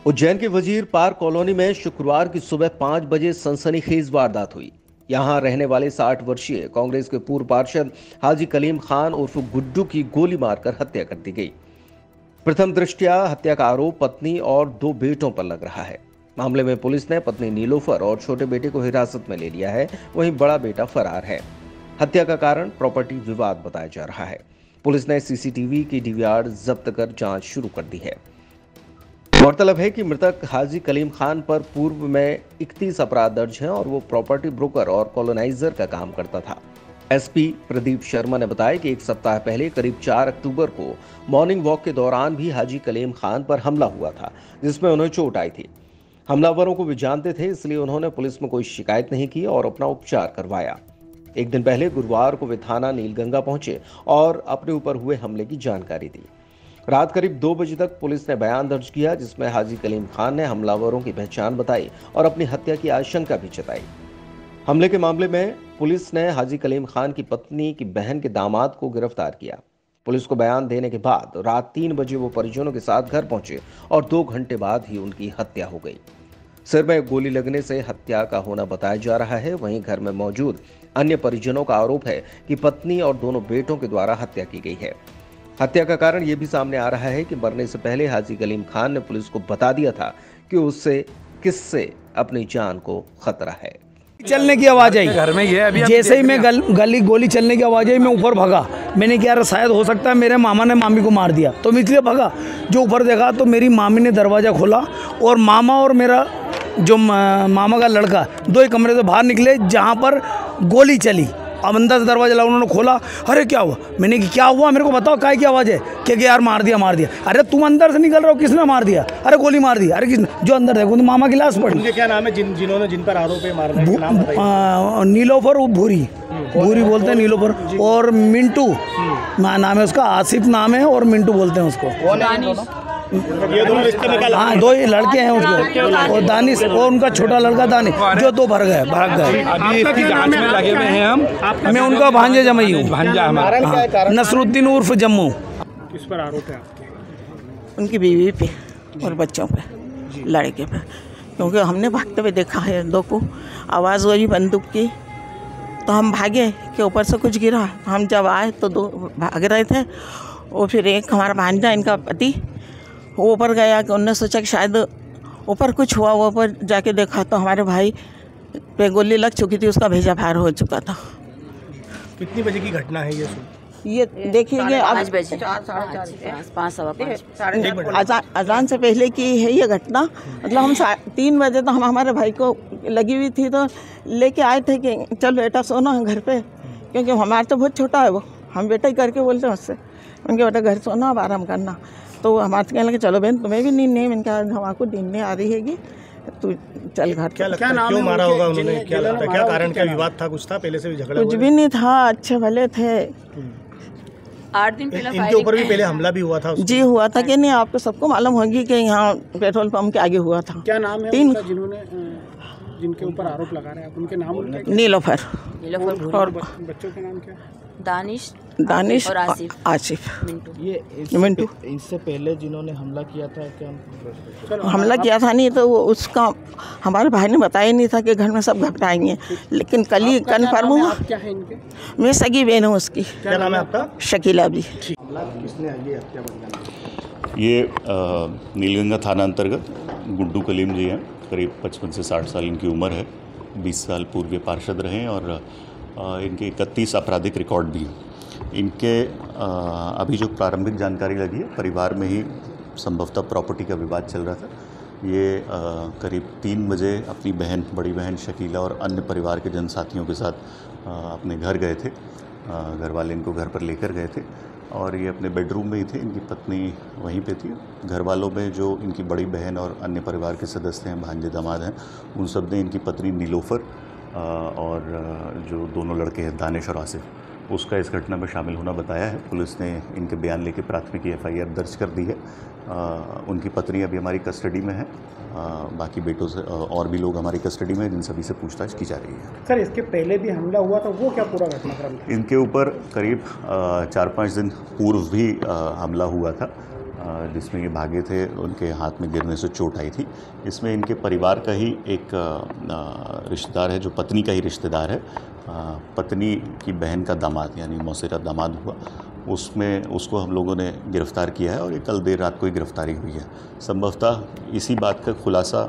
उज्जैन के वजीर park colony में शुक्रवार की सुबह 5 बजे सनसनीखेज वारदात हुई। यहां रहने वाले 60 वर्षीय कांग्रेस के पूर्व पार्षद हाजी कलीम खान उर्फ गुड्डू की गोली मारकर हत्या कर दी गई। प्रथम दृष्टया हत्या का आरोप पत्नी और 2 बेटों पर लग रहा है। मामले में पुलिस ने पत्नी नीलोफर और छोटे बेटे को हिरासत में ले लिया है, वहीं बड़ा बेटा फरार है। हत्या का कारण प्रॉपर्टी विवाद बताया जा रहा है। पुलिस ने सीसीटीवी की डीवीआर जब्त कर जांच शुरू कर दी है। गौरतलब है कि मृतक हाजी कलीम खान पर पूर्व में 31 अपराध दर्ज हैं और वो प्रॉपर्टी ब्रोकर और कॉलोनाइजर का काम करता था। एसपी प्रदीप शर्मा ने बताया कि एक सप्ताह पहले करीब 4 अक्टूबर को मॉर्निंग वॉक के दौरान भी हाजी कलीम खान पर हमला हुआ था, जिसमें उन्हें चोट आई थी। हमलावरों को भी जानते थे, इसलिए उन्होंने पुलिस में कोई शिकायत नहीं की और अपना उपचार करवाया। एक दिन पहले गुरुवार को वे थाना नीलगंगा पहुंचे और अपने ऊपर हुए हमले की जानकारी दी। रात करीब 2 बजे तक पुलिस ने बयान दर्ज किया, जिसमें हाजी कलीम खान ने हमलावरों की पहचान बताई और अपनी हत्या की आशंका भी जताई। हमले के मामले में पुलिस ने हाजी कलीम खान की पत्नी की बहन के दामाद को गिरफ्तार किया। पुलिस को बयान देने के बाद रात 3 बजे वो परिजनों के साथ घर पहुंचे और 2 घंटे बाद ही उनकी हत्या हो गई। सिर में गोली लगने से हत्या का होना बताया जा रहा है। वहीं घर में मौजूद अन्य परिजनों का आरोप है कि पत्नी और दोनों बेटों के द्वारा हत्या की गई है। हत्या का कारण यह भी सामने आ रहा है कि मरने से पहले हाजी कलीम खान ने पुलिस को बता दिया था कि उससे किससे अपनी जान को खतरा है। चलने की आवाज आई घर में, अभी जैसे ही मैं गली गोली चलने की आवाज आई, मैं ऊपर भागा। मैंने क्या शायद हो सकता है मेरे मामा ने मामी को मार दिया, तो मैं इसलिए भागा। जो ऊपर देखा तो मेरी मामी ने दरवाज़ा खोला और मामा और मेरा जो मामा का लड़का 2 ही कमरे से बाहर निकले जहाँ पर गोली चली। अब अंदर से दरवाजा लगा, उन्होंने खोला। अरे क्या हुआ? मैंने कि क्या हुआ, मेरे को बताओ, काय की आवाज़ है? क्या यार मार दिया मार दिया। अरे तुम अंदर से निकल रहे हो, किसने मार दिया? अरे गोली मार दी। अरे किसने? जो अंदर देखो तो मामा की लाश पड़ी। उनके क्या नाम है जिन्होंने जिन पर आरोप है मारने का नाम बताइए। नीलोफर भूरी बोलते हैं, नीलोफर। और मिंटू नाम है उसका, आसिफ नाम है, और मिंटू बोलते हैं उसको। ये दोनों रिश्ते में क्या? हाँ, 2 ही लड़के हैं उसके, और दानिश और उनका छोटा लड़का दानिश, जो 2 भाग गए। अभी इसकी जांच में लगे हुए हैं हम। मैं उनका भांजे जमाई हूँ, भांजा हमारा। नसरुद्दीन उर्फ जम्मू। किस पर आरोप है आपके? उनकी बीवी पे और बच्चों पे, लड़के पे। क्योंकि हमने भागते हुए देखा है 2 को, आवाज़ हुई बंदूक की, तो हम भागे कि ऊपर से कुछ गिरा। हम जब आए तो 2 भाग रहे थे, और फिर एक हमारा भांजा, इनका पति, वो ऊपर गया कि उन्होंने सोचा कि शायद ऊपर कुछ हुआ। वो ऊपर जाके देखा तो हमारे भाई पे गोली लग चुकी थी, उसका भेजा फायर हो चुका था। कितनी बजे की घटना है ये देखिए, अब 5:15 अजान से पहले की है ये घटना। मतलब हम 3 बजे तो हम हमारे भाई को लगी हुई थी, तो लेके आए थे कि चल बेटा सोना घर पे, क्योंकि हमारा तो बहुत छोटा है वो। हम बेटा ही करके बोलते हैं उससे, उनके बेटा घर सोना, अब आराम करना। तो हमारे कहने लगे चलो बहन तुम्हें भी नींद नहीं। मैंने कहा हमारे नींद नहीं आ रही हैगी, तू चल घर। क्या लगता है क्यों मारा होगा उन्होंने? क्या लगता है क्या कारण, क्या विवाद था? कुछ था पहले से भी झगड़ा? कुछ भी नहीं था, अच्छे भले थे। 8 दिन पहले इनके ऊपर भी पहले हमला भी हुआ था जी, हुआ था कि नहीं? आपको सबको मालूम होगी कि यहाँ पेट्रोल पंप के आगे हुआ था। क्या नाम है 3 जिनके ऊपर आरोप लगा रहे हैं आप? उनके नाम? नीलोफर। और बच्चों के नाम क्या? दानिश और आसिफ। मिंटू। इससे पहले जिन्होंने हमला किया था, क्या हमला किया था नहीं तो वो उसका हमारे भाई ने बताया नहीं था कि घर में सब घबराएंगे, लेकिन कल ही कन्फर्म हुआ। क्या है इनके? मैं सगी बहन हूँ उसकी। क्या नाम है आपका? शकीला भी। किसने ये हत्या की? ये नीलगंगा थाना अंतर्गत गुड्डू कलीम जी हैं। करीब 55 से 60 साल इनकी उम्र है। 20 साल पूर्व पार्षद रहे हैं और इनके 31 आपराधिक रिकॉर्ड भी हैं। इनके अभी जो प्रारंभिक जानकारी लगी है, परिवार में ही संभवतः प्रॉपर्टी का विवाद चल रहा था। ये करीब 3 बजे अपनी बड़ी बहन शकीला और अन्य परिवार के जनसाथियों के साथ अपने घर गए थे। घर वाले इनको घर पर लेकर गए थे और ये अपने बेडरूम में ही थे। इनकी पत्नी वहीं पे थी। घर वालों में जो इनकी बड़ी बहन और अन्य परिवार के सदस्य हैं, भांजे दामाद हैं, उन सब ने इनकी पत्नी नीलोफर और जो दोनों लड़के हैं दानिश और आसिफ, उसका इस घटना में शामिल होना बताया है। पुलिस ने इनके बयान लेके प्राथमिकी FIR दर्ज कर दी है। उनकी पत्नी अभी हमारी कस्टडी में है। बाकी बेटों से और भी लोग हमारी कस्टडी में, जिन सभी से पूछताछ की जा रही है। सर, इसके पहले भी हमला हुआ था, वो क्या पूरा घटनाक्रम था? इनके ऊपर करीब 4-5 दिन पूर्व भी हमला हुआ था। जिसमें ये भागे थे, उनके हाथ में गिरने से चोट आई थी। इसमें इनके परिवार का ही एक रिश्तेदार है, जो पत्नी का ही रिश्तेदार है, पत्नी की बहन का दामाद यानी मौसेरा दामाद हुआ, उसमें उसको हम लोगों ने गिरफ़्तार किया है और ये कल देर रात को ही गिरफ़्तारी हुई है। संभवतः इसी बात का खुलासा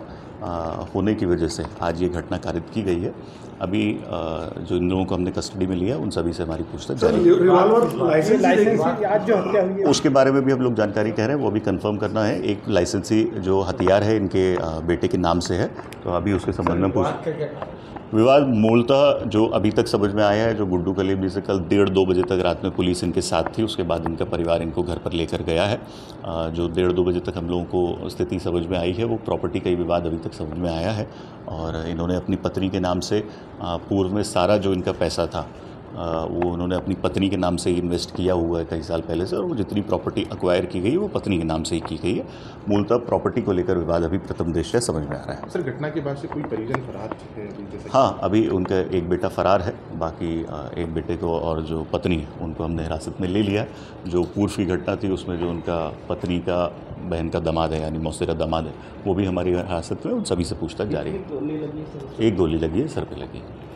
होने की वजह से आज ये घटना कारित की गई है। अभी जो इन लोगों को हमने कस्टडी में लिया, उन सभी से हमारी पूछताछ जारी है। उसके बारे में भी हम लोग जानकारी कह रहे हैं, वो भी कंफर्म करना है। एक लाइसेंसी जो हथियार है इनके बेटे के नाम से है, तो अभी उसके संबंध में पूछ विवाद मूलतः जो अभी तक समझ में आया है, जो गुड्डू कलीम जी से कल 1:30-2 बजे तक रात में पुलिस इनके साथ थी, उसके बाद इनका परिवार इनको घर पर लेकर गया है। जो 1:30-2 बजे तक हम लोगों को स्थिति समझ में आई है, वो प्रॉपर्टी का ही विवाद अभी तक समझ में आया है और इन्होंने अपनी पत्नी के नाम से पूर्व में सारा जो इनका पैसा था वो उन्होंने अपनी पत्नी के नाम से ही इन्वेस्ट किया हुआ है कई साल पहले से, और वो जितनी प्रॉपर्टी एक्वायर की गई है वो पत्नी के नाम से ही की गई है। मूलतः प्रॉपर्टी को लेकर विवाद अभी प्रथम दृष्टया समझ में आ रहा है। सर, घटना के बाद से कोई परिजन फरार है? हाँ, अभी उनका एक बेटा फरार है, बाकी एक बेटे को और जो पत्नी है उनको हमने हिरासत में ले लिया। जो पूर्व की घटना थी उसमें जो उनका पत्नी का बहन का दामाद है यानी मौसेरा दामाद है, वो भी हमारी हिरासत में, उन सभी से पूछताछ जारी है। एक गोली लगी है, सर पे लगी है।